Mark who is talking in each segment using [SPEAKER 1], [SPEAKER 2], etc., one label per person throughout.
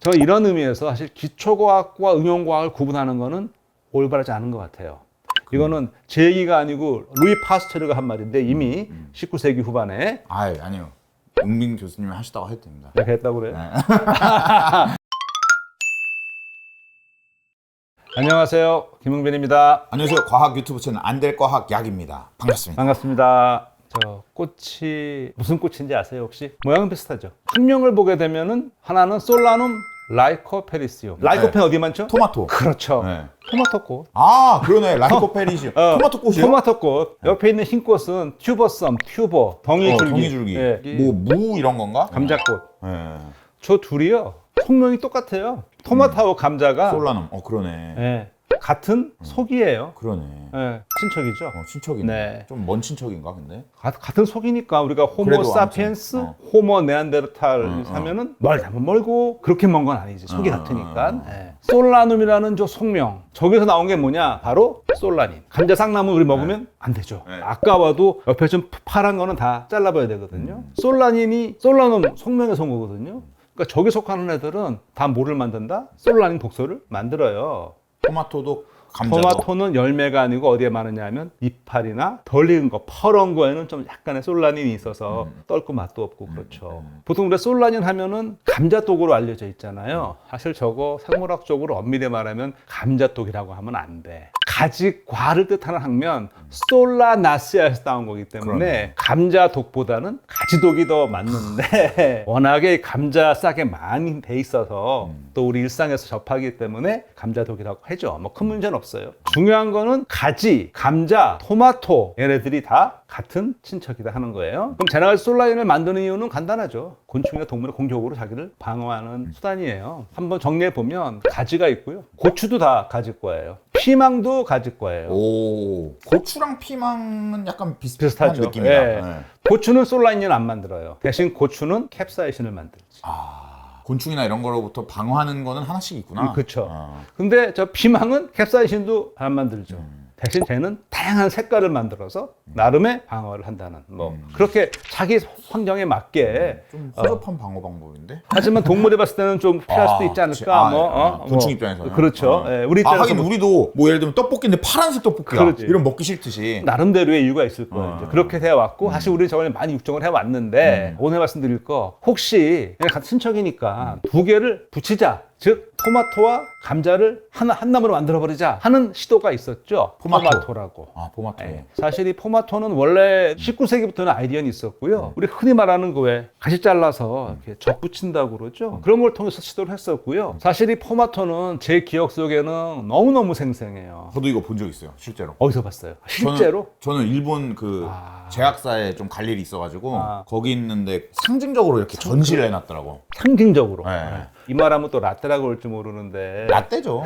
[SPEAKER 1] 저 이런 의미에서 사실 기초과학과 응용과학을 구분하는 거는 올바르지 않은 것 같아요. 이거는 제 얘기가 아니고 루이 파스처르가 한 말인데 이미 19세기 후반에
[SPEAKER 2] 아니요. 은빈 교수님이 하시다고 해도 됩니다.
[SPEAKER 1] 내가 했다고 그래요?
[SPEAKER 2] 네.
[SPEAKER 1] 안녕하세요. 김흥빈입니다.
[SPEAKER 2] 안녕하세요. 과학 유튜브 채널 안될과학 약입니다. 반갑습니다.
[SPEAKER 1] 반갑습니다. 저 꽃이 무슨 꽃인지 아세요 혹시? 모양은 비슷하죠. 학명을 보게 되면은 하나는 솔라눔 라이코페리시움. 라이코펜 어디 많죠?
[SPEAKER 2] 토마토.
[SPEAKER 1] 그렇죠.
[SPEAKER 2] 네.
[SPEAKER 1] 토마토 꽃.
[SPEAKER 2] 아, 그러네. 라이코페리시움. 토마토 꽃이요?
[SPEAKER 1] 토마토 꽃. 옆에 있는 흰 꽃은 튜버썸, 튜버, 덩이줄기.
[SPEAKER 2] 덩이줄기.
[SPEAKER 1] 예.
[SPEAKER 2] 뭐 무 이런 건가?
[SPEAKER 1] 감자꽃.
[SPEAKER 2] 네.
[SPEAKER 1] 저 둘이요. 속명이 똑같아요. 토마토하고 감자가
[SPEAKER 2] 솔라눔. 그러네.
[SPEAKER 1] 예, 같은 속이에요.
[SPEAKER 2] 그러네.
[SPEAKER 1] 예, 친척이죠.
[SPEAKER 2] 친척이네.
[SPEAKER 1] 네.
[SPEAKER 2] 좀 먼 친척인가 근데?
[SPEAKER 1] 같은 속이니까 우리가 호모
[SPEAKER 2] 그래도
[SPEAKER 1] 사피엔스,
[SPEAKER 2] 아무튼,
[SPEAKER 1] 호모 네안데르탈 하면은 멀다면 멀고 그렇게 먼 건 아니지. 속이 같으니까. 예. 솔라눔이라는 저 속명. 저기서 나온 게 뭐냐? 바로 솔라닌. 감자 쌍나무 우리 먹으면 안 되죠.
[SPEAKER 2] 네.
[SPEAKER 1] 아까워도 옆에 좀 파란 거는 다 잘라봐야 되거든요. 솔라닌이 솔라눔 속명에서 온 거거든요. 그러니까 저기 속하는 애들은 다 뭐를 만든다? 솔라닌 독소를 만들어요.
[SPEAKER 2] 토마토도 감자도.
[SPEAKER 1] 토마토는 열매가 아니고 어디에 많으냐 하면 이파리나 덜 익은 거, 퍼런 거에는 좀 약간의 솔라닌이 있어서 떫고 맛도 없고 그렇죠. 보통 우리가 솔라닌 하면은 감자독으로 알려져 있잖아요. 사실 저거 생물학적으로 엄밀히 말하면 감자독이라고 하면 안 돼. 가지과를 뜻하는 학면 솔라나시아에서 따온 거기 때문에
[SPEAKER 2] 그러네.
[SPEAKER 1] 감자독보다는 가지독이 더 맞는데 워낙에 감자 싹에 많이 돼 있어서 또 우리 일상에서 접하기 때문에 감자독이라고 하죠. 뭐 큰 문제는 없어요. 중요한 거는 가지, 감자, 토마토 얘네들이 다 같은 친척이다 하는 거예요. 그럼 제나갈스 솔라닌을 만드는 이유는 간단하죠. 곤충이나 동물의 공격으로 자기를 방어하는 수단이에요. 한번 정리해 보면 가지가 있고요. 고추도 다 가지과예요. 피망도 가지과예요.
[SPEAKER 2] 오, 고추랑 피망은 약간 비슷한
[SPEAKER 1] 비슷하죠.
[SPEAKER 2] 느낌이다.
[SPEAKER 1] 예.
[SPEAKER 2] 네.
[SPEAKER 1] 고추는 솔라닌을 안 만들어요. 대신 고추는 캡사이신을 만들지.
[SPEAKER 2] 곤충이나 이런 거로부터 방어하는 거는 하나씩 있구나.
[SPEAKER 1] 그렇죠. 근데 저 피망은 캡사이신도 안 만들죠. 대신 쟤는 다양한 색깔을 만들어서 나름의 방어를 한다는 뭐 그렇게 자기 환경에 맞게
[SPEAKER 2] 좀 허접한 방어 방법인데?
[SPEAKER 1] 하지만 동물이 봤을 때는 좀 필요할 수도 있지 않을까?
[SPEAKER 2] 곤충 입장에서는.
[SPEAKER 1] 그렇죠. 예, 우리 입장에서
[SPEAKER 2] 하긴 우리도 뭐 예를 들면 떡볶이인데 파란색 떡볶이야.
[SPEAKER 1] 그렇지.
[SPEAKER 2] 이런 먹기 싫듯이.
[SPEAKER 1] 나름대로의 이유가 있을 거예요. 이제 그렇게 되어 왔고 사실 우리 저번에 많이 육종을 해왔는데 오늘 말씀드릴 거 혹시 그냥 같은 친척이니까 두 개를 붙이자. 즉 토마토와 감자를 한 나무로 만들어버리자 하는 시도가 있었죠. 포마토라고.
[SPEAKER 2] 포마토.
[SPEAKER 1] 네. 사실 이 포마토는 원래 19세기부터는 아이디어는 있었고요. 우리 흔히 말하는 그 왜 가시 잘라서 이렇게 접 붙인다고 그러죠. 그런 걸 통해서 시도를 했었고요. 사실 이 포마토는 제 기억 속에는 너무너무 생생해요.
[SPEAKER 2] 저도 이거 본 적 있어요, 실제로.
[SPEAKER 1] 어디서 봤어요? 실제로?
[SPEAKER 2] 저는 일본 그 제약사에 좀 갈 일이 있어가지고 거기 있는데 상징적으로 이렇게 전시를 해놨더라고.
[SPEAKER 1] 상징적으로.
[SPEAKER 2] 네.
[SPEAKER 1] 이 말하면 또 라떼라고 그럴지 모르는데
[SPEAKER 2] 라떼죠.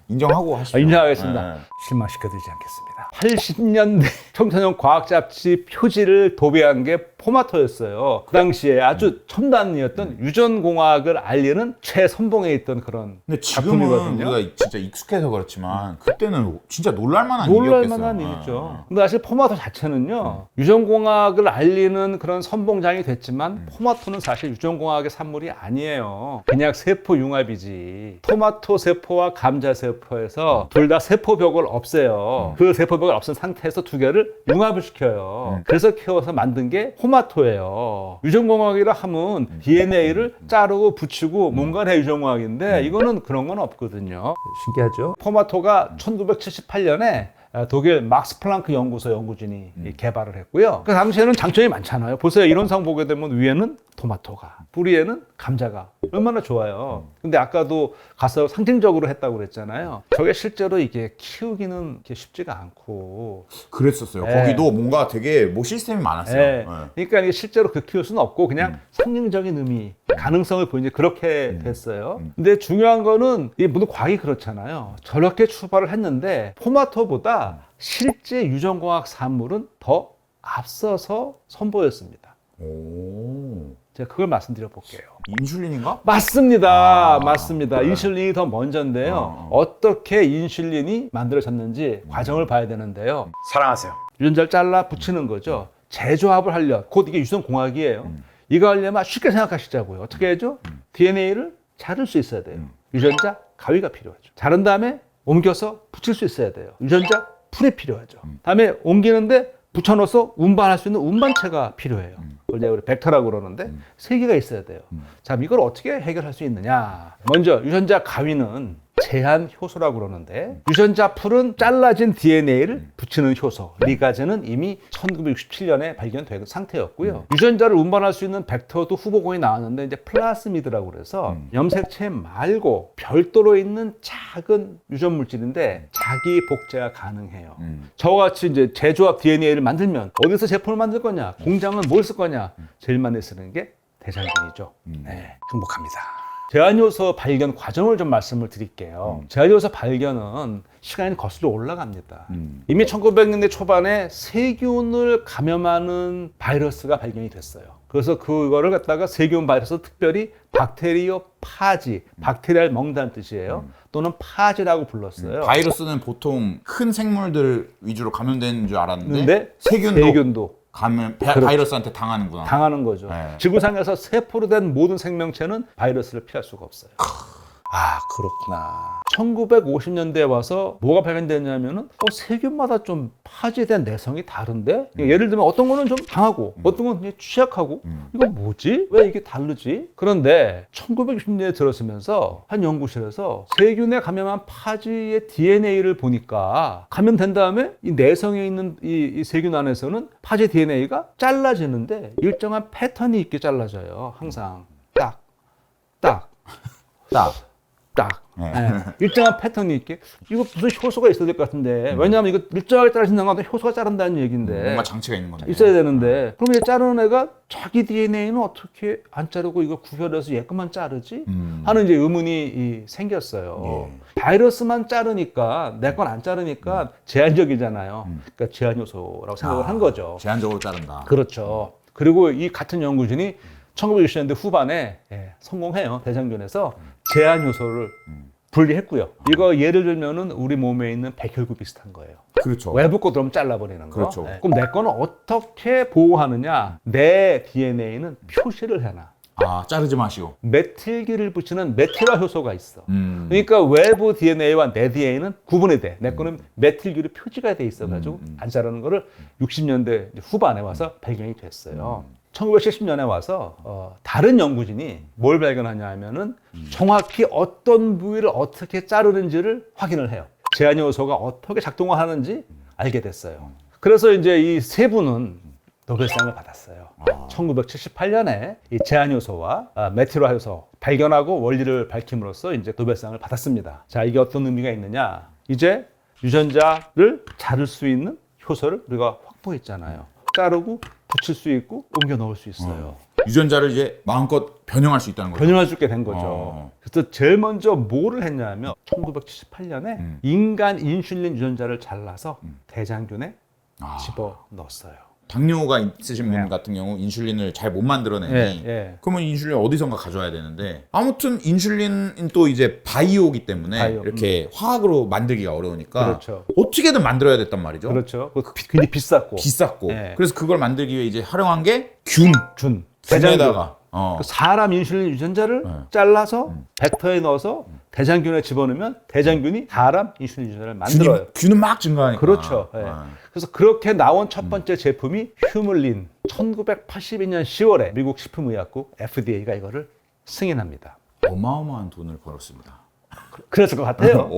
[SPEAKER 2] 인정하고 하시죠.
[SPEAKER 1] 인정하겠습니다.
[SPEAKER 2] 네.
[SPEAKER 1] 실망시켜드리지 않겠습니다. 80년대 청소년 과학 잡지 표지를 도배한 게 포마토였어요. 그 당시에 아주 첨단이었던 유전공학을 알리는 최선봉에 있던 그런
[SPEAKER 2] 근데 지금은
[SPEAKER 1] 작품이거든요.
[SPEAKER 2] 우리가 진짜 익숙해서 그렇지만 그때는 진짜 놀랄만한 일이었겠어요.
[SPEAKER 1] 놀랄만한 일이죠. 근데 사실 포마토 자체는요, 유전공학을 알리는 그런 선봉장이 됐지만, 포마토는 사실 유전공학의 산물이 아니에요. 그냥 세포 융합이지. 토마토 세포와 감자 세포에서 둘 다 세포벽을 없애요. 그 세포벽을 없앤 상태에서 두 개를 융합을 시켜요. 그래서 키워서 만든 게 포마토예요. 유전공학이라 하면 DNA를 자르고 붙이고 뭔가의 유전공학인데 이거는 그런 건 없거든요. 신기하죠? 포마토가 1978년에 독일 막스 플랑크 연구소 연구진이 개발을 했고요. 그 당시에는 장점이 많잖아요. 보세요. 이론상 보게 되면 위에는 토마토가, 뿌리에는 감자가 얼마나 좋아요. 근데 아까도 가서 상징적으로 했다고 그랬잖아요. 저게 실제로 이게 키우기는 이렇게 쉽지가 않고.
[SPEAKER 2] 그랬었어요.
[SPEAKER 1] 네.
[SPEAKER 2] 거기도 뭔가 되게 뭐 시스템이 많았어요.
[SPEAKER 1] 네.
[SPEAKER 2] 네.
[SPEAKER 1] 그러니까 이게 실제로 그 키울 수는 없고 그냥 상징적인 의미, 가능성을 보이는데 그렇게 됐어요. 근데 중요한 거는 이 모든 과학이 그렇잖아요. 저렇게 출발을 했는데 포마토보다 실제 유전공학 산물은 더 앞서서 선보였습니다.
[SPEAKER 2] 오.
[SPEAKER 1] 제가 그걸 말씀드려 볼게요.
[SPEAKER 2] 인슐린인가?
[SPEAKER 1] 맞습니다. 맞습니다.
[SPEAKER 2] 그래.
[SPEAKER 1] 인슐린이 더 먼저인데요. 어떻게 인슐린이 만들어졌는지 과정을 봐야 되는데요.
[SPEAKER 2] 사랑하세요.
[SPEAKER 1] 유전자를 잘라 붙이는 거죠. 재조합을 하려 곧 이게 유전공학이에요. 이거 하려면 쉽게 생각하시자고요. 어떻게 해죠? DNA를 자를 수 있어야 돼요. 유전자 가위가 필요하죠. 자른 다음에 옮겨서 붙일 수 있어야 돼요. 유전자 풀이 필요하죠. 다음에 옮기는데 붙여넣어서 운반할 수 있는 운반체가 필요해요. 그걸 우리 벡터라고 그러는데 세 개가 있어야 돼요. 자, 이걸 어떻게 해결할 수 있느냐? 먼저 유전자 가위는 제한 효소라고 그러는데 유전자 풀은 잘라진 DNA를 붙이는 효소. 리가제는 이미 1967년에 발견된 상태였고요. 유전자를 운반할 수 있는 벡터도 후보군이 나왔는데 이제 플라스미드라고 그래서 염색체 말고 별도로 있는 작은 유전 물질인데 자기 복제가 가능해요. 저와 같이 이제 재조합 DNA를 만들면 어디서 제품을 만들 거냐? 공장은 뭘 쓸 거냐? 제일 많이 쓰는 게 대장균이죠. 네, 행복합니다. 제한요소 발견 과정을 좀 말씀을 드릴게요. 제한요소 발견은 시간이 거슬러 올라갑니다. 이미 1900년대 초반에 세균을 감염하는 바이러스가 발견이 됐어요. 그래서 그거를 갖다가 세균 바이러스, 특별히 박테리오 파지, 박테리아를 먹는다는 뜻이에요. 또는 파지라고 불렀어요.
[SPEAKER 2] 바이러스는 보통 큰 생물들 위주로 감염되는 줄 알았는데
[SPEAKER 1] 근데 세균도
[SPEAKER 2] 바이러스한테 당하는구나.
[SPEAKER 1] 당하는 거죠.
[SPEAKER 2] 네.
[SPEAKER 1] 지구상에서 세포로 된 모든 생명체는 바이러스를 피할 수가 없어요. 아, 그렇구나. 1950년대에 와서 뭐가 발견됐냐면은 세균마다 좀 파지된 내성이 다른데 예를 들면 어떤 거는 좀 강하고 어떤 건 그냥 취약하고 이거 뭐지? 왜 이게 다르지? 그런데 1960년대에 들어서면서 한 연구실에서 세균에 감염한 파지의 DNA를 보니까 감염된 다음에 이 내성에 있는 이 세균 안에서는 파지 DNA가 잘라지는데 일정한 패턴이 있게 잘라져요. 항상 딱. 네. 일정한 패턴이 있게 이거 무슨 효소가 있어야 될 것 같은데 왜냐하면 이거 일정하게 자르신다는 건 효소가 자른다는 얘기인데
[SPEAKER 2] 뭔가 장치가 있는 건데
[SPEAKER 1] 있어야 되는데 그럼 이제 자르는 애가 자기 DNA는 어떻게 안 자르고 이걸 구별해서 얘 것만 자르지? 하는 이제 의문이 생겼어요. 바이러스만 자르니까 내 건 안 자르니까 제한적이잖아요. 그러니까 제한 요소라고 생각을 한 거죠.
[SPEAKER 2] 제한적으로 자른다.
[SPEAKER 1] 그렇죠. 그리고 이 같은 연구진이 1960년대 후반에 성공해요. 대장균에서 제한 요소를 분리했고요. 이거 예를 들면은 우리 몸에 있는 백혈구 비슷한 거예요.
[SPEAKER 2] 그렇죠.
[SPEAKER 1] 외부 거 그럼 잘라버리는 거.
[SPEAKER 2] 그렇죠.
[SPEAKER 1] 그럼 내 거는 어떻게 보호하느냐? 내 DNA는 표시를 해놔.
[SPEAKER 2] 아, 자르지 마시오.
[SPEAKER 1] 메틸기를 붙이는 메틸화 효소가 있어. 그러니까 외부 DNA와 내 DNA는 구분이 돼. 내 거는 메틸기로 표지가 돼 있어가지고 안 자르는 거를 60년대 후반에 와서 발견이 됐어요. 1970년에 와서 다른 연구진이 뭘 발견하냐 하면은 정확히 어떤 부위를 어떻게 자르는지를 확인을 해요. 제한 요소가 어떻게 작동을 하는지 알게 됐어요. 그래서 이제 이 세 분은 노벨상을 받았어요. 1978년에 이 제한 요소와 메틸화 효소 발견하고 원리를 밝힘으로써 이제 노벨상을 받았습니다. 자, 이게 어떤 의미가 있느냐? 이제 유전자를 자를 수 있는 효소를 우리가 확보했잖아요. 자르고 붙일 수 있고 옮겨 넣을 수 있어요.
[SPEAKER 2] 유전자를 이제 마음껏 변형할 수 있다는 거죠.
[SPEAKER 1] 변형할 수 있게 된 거죠. 그래서 제일 먼저 뭐를 했냐면 1978년에 인간 인슐린 유전자를 잘라서 대장균에 집어 넣었어요.
[SPEAKER 2] 당뇨가 있으신 분 같은 경우 인슐린을 잘 못 만들어내니 그러면 인슐린 어디선가 가져와야 되는데 아무튼 인슐린은 또 이제 바이오기 때문에 이렇게 화학으로 만들기가 어려우니까
[SPEAKER 1] 그렇죠.
[SPEAKER 2] 어떻게든 만들어야 됐단 말이죠.
[SPEAKER 1] 그렇죠. 굉장히 비쌌고
[SPEAKER 2] 그래서 그걸 만들기 위해 이제 활용한 게 균에다가
[SPEAKER 1] 사람 인슐린 유전자를 잘라서 벡터에 넣어서 대장균에 집어넣으면 대장균이 사람 인슐린 유전자를 만들어요.
[SPEAKER 2] 균은 막 증가하니까.
[SPEAKER 1] 그렇죠. 그래서 그렇게 나온 첫 번째 제품이 휴물린. 1982년 10월에 미국 식품의약국 FDA가 이거를 승인합니다.
[SPEAKER 2] 어마어마한 돈을 벌었습니다.
[SPEAKER 1] 그랬을 것 같아요.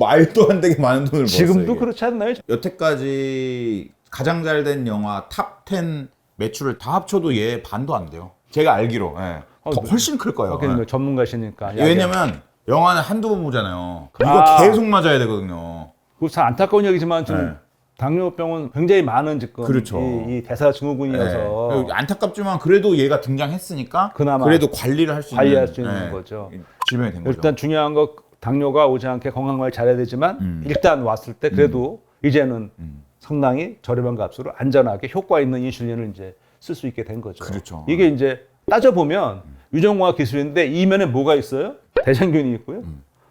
[SPEAKER 2] 말도 안 되게 많은 돈을 벌었어요.
[SPEAKER 1] 지금도 그렇지 않나요?
[SPEAKER 2] 여태까지 가장 잘 된 영화 탑 10 매출을 다 합쳐도 얘 반도 안 돼요. 제가 알기로. 더 훨씬 클 거예요.
[SPEAKER 1] 전문가시니까.
[SPEAKER 2] 왜냐면 영화는 한두 번 보잖아요. 이거 계속 맞아야 되거든요.
[SPEAKER 1] 그 참 안타까운 얘기지만 지금 당뇨병은 굉장히 많은 지금
[SPEAKER 2] 그렇죠.
[SPEAKER 1] 이 대사증후군이어서
[SPEAKER 2] 안타깝지만 그래도 얘가 등장했으니까
[SPEAKER 1] 그나마
[SPEAKER 2] 그래도 관리를 할 수
[SPEAKER 1] 있는 거죠.
[SPEAKER 2] 질병이 된 거죠.
[SPEAKER 1] 일단 중요한 거 당뇨가 오지 않게 건강 관리 잘해야 되지만 일단 왔을 때 그래도 이제는 상당히 저렴한 값으로 안전하게 효과 있는 인슐린을 이제 쓸 수 있게 된 거죠.
[SPEAKER 2] 그렇죠.
[SPEAKER 1] 이게 이제 따져보면 유전공학 기술인데 이면에 뭐가 있어요? 대장균이 있고요.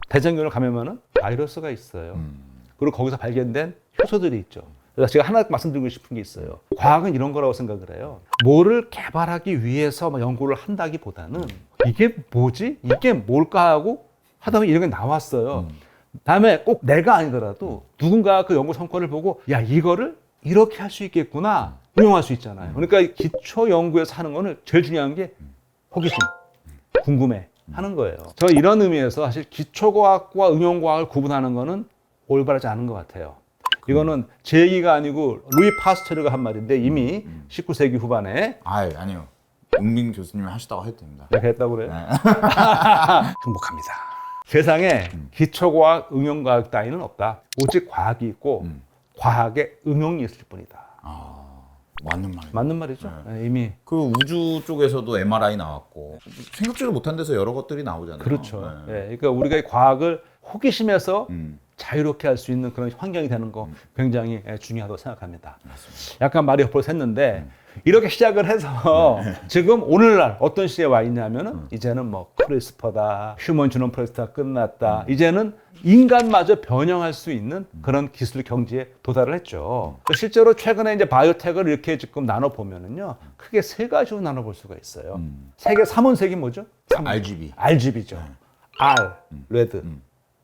[SPEAKER 1] 대장균을 감염하는 바이러스가 있어요. 그리고 거기서 발견된 효소들이 있죠. 그래서 제가 하나 말씀드리고 싶은 게 있어요. 과학은 이런 거라고 생각을 해요. 뭐를 개발하기 위해서 연구를 한다기보다는 이게 뭐지? 이게 뭘까 하고 하다 보면 이런 게 나왔어요. 다음에 꼭 내가 아니더라도 누군가 그 연구 성과를 보고 야 이거를 이렇게 할 수 있겠구나 응용할 수 있잖아요. 그러니까 기초 연구에서 하는 거는 제일 중요한 게 호기심, 궁금해 하는 거예요. 저 이런 의미에서 사실 기초과학과 응용과학을 구분하는 거는 올바르지 않은 것 같아요. 이거는 제 얘기가 아니고 루이 파스처르가 한 말인데 이미 19세기 후반에
[SPEAKER 2] 아니요. 웅민 교수님이 하시다고 해도 됩니다.
[SPEAKER 1] 내가 했다고 그래요? 행복합니다. 세상에 기초과학, 응용과학 따위는 없다. 오직 과학이 있고 과학의 응용이 있을 뿐이다.
[SPEAKER 2] 맞는 말이에요.
[SPEAKER 1] 맞는 말이죠. 이미
[SPEAKER 2] 그 우주 쪽에서도 MRI 나왔고 생각지도 못한 데서 여러 것들이 나오잖아요.
[SPEAKER 1] 그렇죠. 그러니까 우리가 이 과학을 호기심에서 자유롭게 할 수 있는 그런 환경이 되는 거 굉장히 중요하다고 생각합니다.
[SPEAKER 2] 맞습니다.
[SPEAKER 1] 약간 말이 엎어 샜는데 이렇게 시작을 해서 지금 오늘날 어떤 시대에 와 있냐면은 이제는 뭐 크리스퍼다, 휴먼 지놈 프로젝트가 끝났다. 이제는 인간마저 변형할 수 있는 그런 기술 경지에 도달을 했죠. 실제로 최근에 이제 바이오텍을 이렇게 지금 나눠 보면은요, 크게 세 가지로 나눠 볼 수가 있어요. 세계 3원색이 뭐죠?
[SPEAKER 2] RGB.
[SPEAKER 1] RGB죠. R, 레드,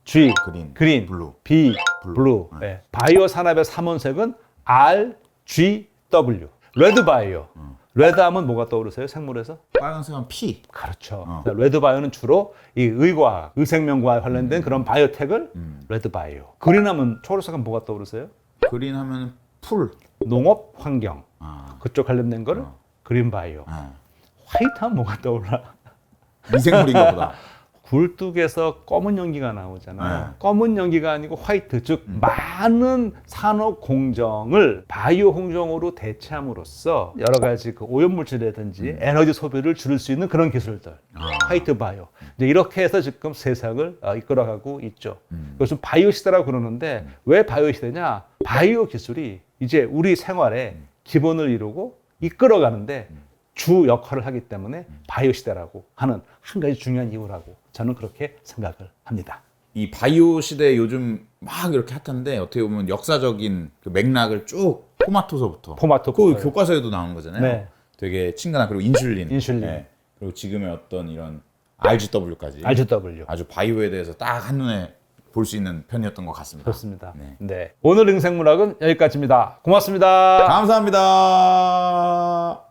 [SPEAKER 1] G, 그린,
[SPEAKER 2] 블루.
[SPEAKER 1] B, 블루. 네. 바이오 산업의 3원색은 R, G, W. 레드 바이오. 레드 하면 뭐가 떠오르세요? 생물에서?
[SPEAKER 2] 빨간색은 P.
[SPEAKER 1] 그렇죠. 레드 바이오는 주로 이 의과학, 의생명과에 관련된 그런 바이오텍을 레드 바이오. 그린 하면 초록색은 뭐가 떠오르세요?
[SPEAKER 2] 그린 하면 풀.
[SPEAKER 1] 농업, 환경. 그쪽 관련된 거를 그린 바이오. 화이트 하면 뭐가 떠올라?
[SPEAKER 2] 미생물인가 보다.
[SPEAKER 1] 굴뚝에서 검은 연기가 나오잖아요. 검은 연기가 아니고 화이트, 즉 많은 산업 공정을 바이오 공정으로 대체함으로써 여러 가지 그 오염물질이라든지 에너지 소비를 줄일 수 있는 그런 기술들, 화이트 바이오. 이제 이렇게 해서 지금 세상을 이끌어가고 있죠. 그래서 바이오 시대라고 그러는데 왜 바이오 시대냐? 바이오 기술이 이제 우리 생활의 기본을 이루고 이끌어가는데 주 역할을 하기 때문에 바이오 시대라고 하는 한 가지 중요한 이유라고 저는 그렇게 생각을 합니다.
[SPEAKER 2] 이 바이오 시대 요즘 막 이렇게 핫한데 어떻게 보면 역사적인 그 맥락을 쭉 토마토서부터 그 교과서에도 나오는 거잖아요.
[SPEAKER 1] 네.
[SPEAKER 2] 되게 친근한 그리고 인슐린.
[SPEAKER 1] 네.
[SPEAKER 2] 그리고 지금의 어떤 이런 RGW까지
[SPEAKER 1] RGW.
[SPEAKER 2] 아주 바이오에 대해서 딱 한눈에 볼 수 있는 편이었던 것 같습니다.
[SPEAKER 1] 그렇습니다. 네. 오늘 응생물학은 여기까지입니다. 고맙습니다.
[SPEAKER 2] 감사합니다.